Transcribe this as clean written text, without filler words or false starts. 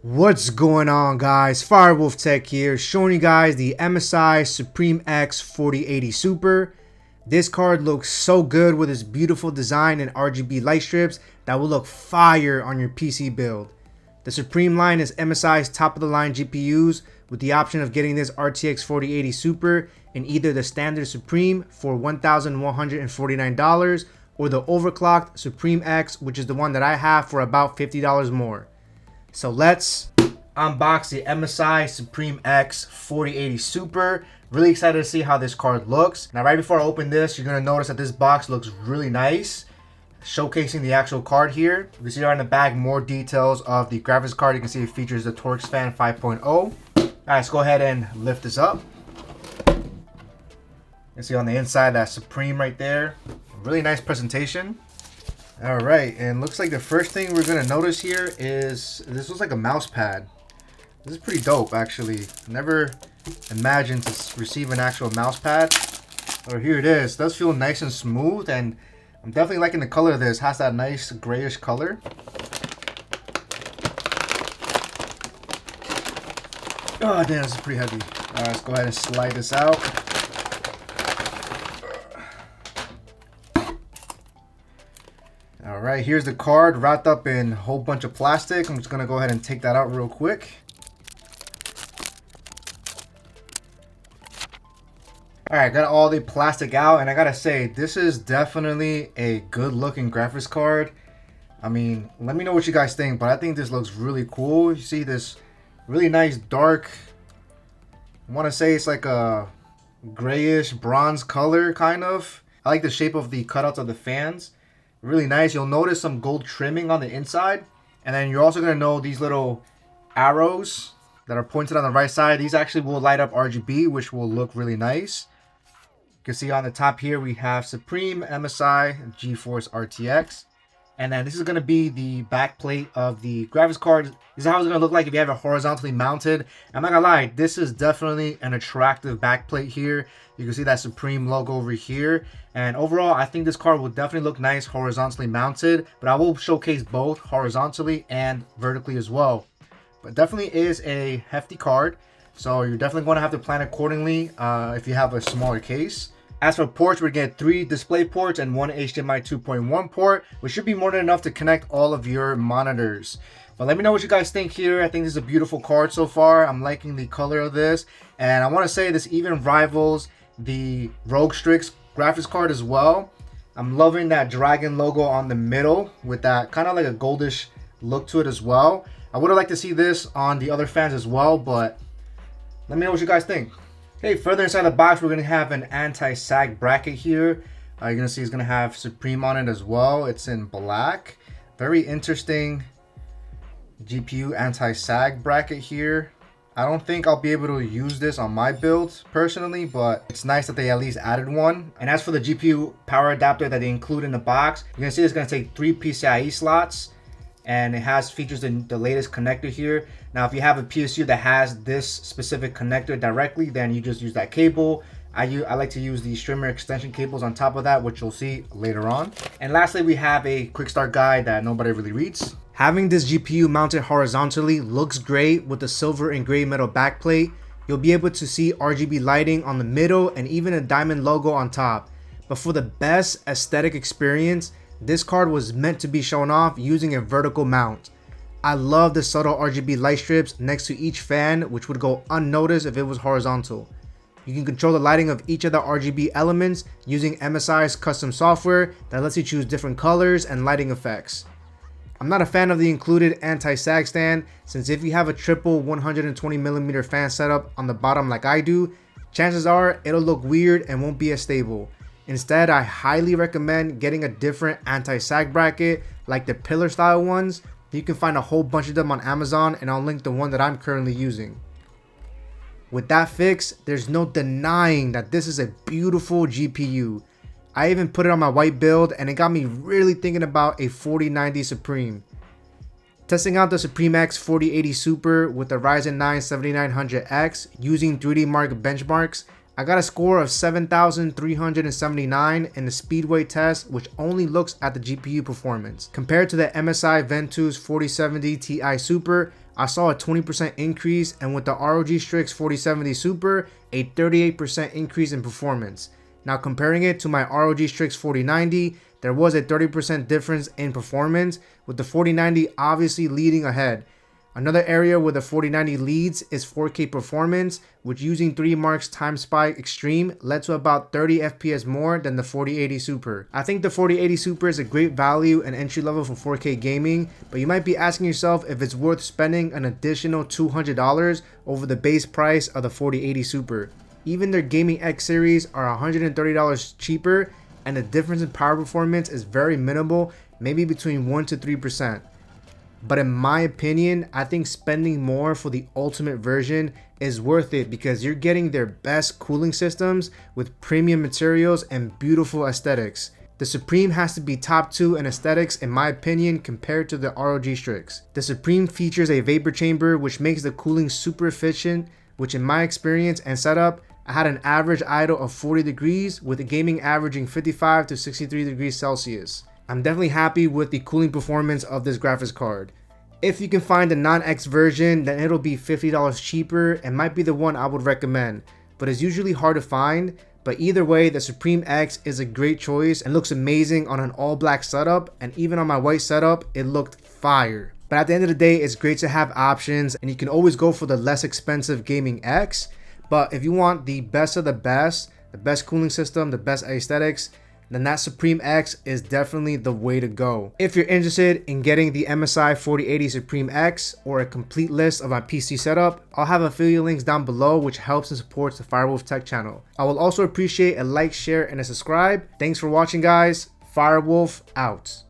What's going on, guys? Firewolf Tech here, showing you guys the MSI Suprim X 4080 Super. This card looks so good with its beautiful design and RGB light strips that will look fire on your PC build. The Suprim line is MSI's top of the line GPUs with the option of getting this RTX 4080 Super in either the standard Suprim for $1,149 or the overclocked Suprim X, which is the one that I have, for about $50 more. So let's unbox the MSI Suprim X 4080 Super. Really excited to see how this card looks. Now, right before I open this, you're going to notice that this box looks really nice, showcasing the actual card here. You can see right in the back more details of the graphics card. You can see it features the Torx Fan 5.0. All right, let's go ahead and lift this up. You can see on the inside that Suprim right there. Really nice presentation. All right, and looks like the first thing we're gonna notice here is this looks like a mouse pad. This is pretty dope, actually. Never imagined to receive an actual mouse pad. Or here it is. It does feel nice and smooth, and I'm definitely liking the color of this. It has that nice grayish color. Oh damn, this is pretty heavy. All right, let's go ahead and slide this out. Alright, here's the card wrapped up in a whole bunch of plastic. I'm just going to go ahead and take that out real quick. Alright, got all the plastic out, and I gotta say, this is definitely a good looking graphics card. I mean, let me know what you guys think, but I think this looks really cool. You see this really nice dark, I want to say it's like a grayish bronze color, kind of. I like the shape of the cutouts of the fans. Really nice. You'll notice some gold trimming on the inside, and then you're also going to know these little arrows that are pointed on the right side. These actually will light up RGB, which will look really nice. You can see on the top here we have Suprim MSI GeForce RTX, and then this is going to be the back plate of the graphics card. This is how it's going to look like if you have it horizontally mounted. I'm not gonna lie, this is definitely an attractive back plate here. You can see that Suprim logo over here. And overall, I think this card will definitely look nice horizontally mounted, but I will showcase both horizontally and vertically as well. But definitely is a hefty card, so you're definitely going to have to plan accordingly if you have a smaller case. As for ports, we're going to get 3 display ports and 1 HDMI 2.1 port, which should be more than enough to connect all of your monitors. But let me know what you guys think here. I think this is a beautiful card so far. I'm liking the color of this, and I want to say this even rivals the Rogue Strix graphics card as well. I'm loving that dragon logo on the middle with that kind of like a goldish look to it as well. I would have liked to see this on the other fans as well, but let me know what you guys think. Okay, further inside the box, we're going to have an anti-sag bracket here. You're going to see it's going to have Suprim on it as well. It's in black. Very interesting GPU anti-sag bracket here. I don't think I'll be able to use this on my build personally, but it's nice that they at least added one. And as for the GPU power adapter that they include in the box, you're going to see it's going to take 3 PCIe slots, and it has features in the latest connector here. Now, if you have a PSU that has this specific connector directly, then you just use that cable. I like to use the streamer extension cables on top of that, which you'll see later on. And lastly, we have a quick start guide that nobody really reads. Having this GPU mounted horizontally looks great with the silver and gray metal backplate. You'll be able to see RGB lighting on the middle and even a diamond logo on top. But for the best aesthetic experience, this card was meant to be shown off using a vertical mount. I love the subtle RGB light strips next to each fan, which would go unnoticed if it was horizontal. You can control the lighting of each of the RGB elements using MSI's custom software that lets you choose different colors and lighting effects. I'm not a fan of the included anti-sag stand, since if you have a triple 120mm fan setup on the bottom like I do, chances are it'll look weird and won't be as stable. Instead, I highly recommend getting a different anti-sag bracket like the pillar style ones. You can find a whole bunch of them on Amazon, and I'll link the one that I'm currently using. With that fix, there's no denying that this is a beautiful GPU. I even put it on my white build, and it got me really thinking about a 4090 Suprim. Testing out the Suprim X 4080 Super with the Ryzen 9 7900X using 3D Mark benchmarks, I got a score of 7,379 in the Speedway test, which only looks at the GPU performance. Compared to the MSI Ventus 4070 Ti Super, I saw a 20% increase, and with the ROG Strix 4070 Super, a 38% increase in performance. Now comparing it to my ROG Strix 4090, there was a 30% difference in performance, with the 4090 obviously leading ahead. Another area where the 4090 leads is 4K performance, which using 3 Mark's Time Spy Extreme led to about 30 FPS more than the 4080 Super. I think the 4080 Super is a great value and entry level for 4K gaming, but you might be asking yourself if it's worth spending an additional $200 over the base price of the 4080 Super. Even their Gaming X series are $130 cheaper, and the difference in power performance is very minimal, maybe between 1 to 3%. But in my opinion, I think spending more for the ultimate version is worth it because you're getting their best cooling systems with premium materials and beautiful aesthetics. The Supreme has to be top 2 in aesthetics in my opinion compared to the ROG Strix. The Supreme features a vapor chamber which makes the cooling super efficient, which in my experience and setup, I had an average idle of 40 degrees with the gaming averaging 55 to 63 degrees Celsius. I'm definitely happy with the cooling performance of this graphics card. If you can find the non-X version, then it'll be $50 cheaper and might be the one I would recommend, but it's usually hard to find. But either way, the Supreme X is a great choice and looks amazing on an all black setup, and even on my white setup, it looked fire. But at the end of the day, it's great to have options, and you can always go for the less expensive Gaming X. But if you want the best of the best cooling system, the best aesthetics, then that Supreme X is definitely the way to go. If you're interested in getting the MSI 4080 Supreme X or a complete list of my PC setup, I'll have affiliate links down below which helps and supports the Firewolf Tech channel. I will also appreciate a like, share, and a subscribe. Thanks for watching guys. Firewolf out.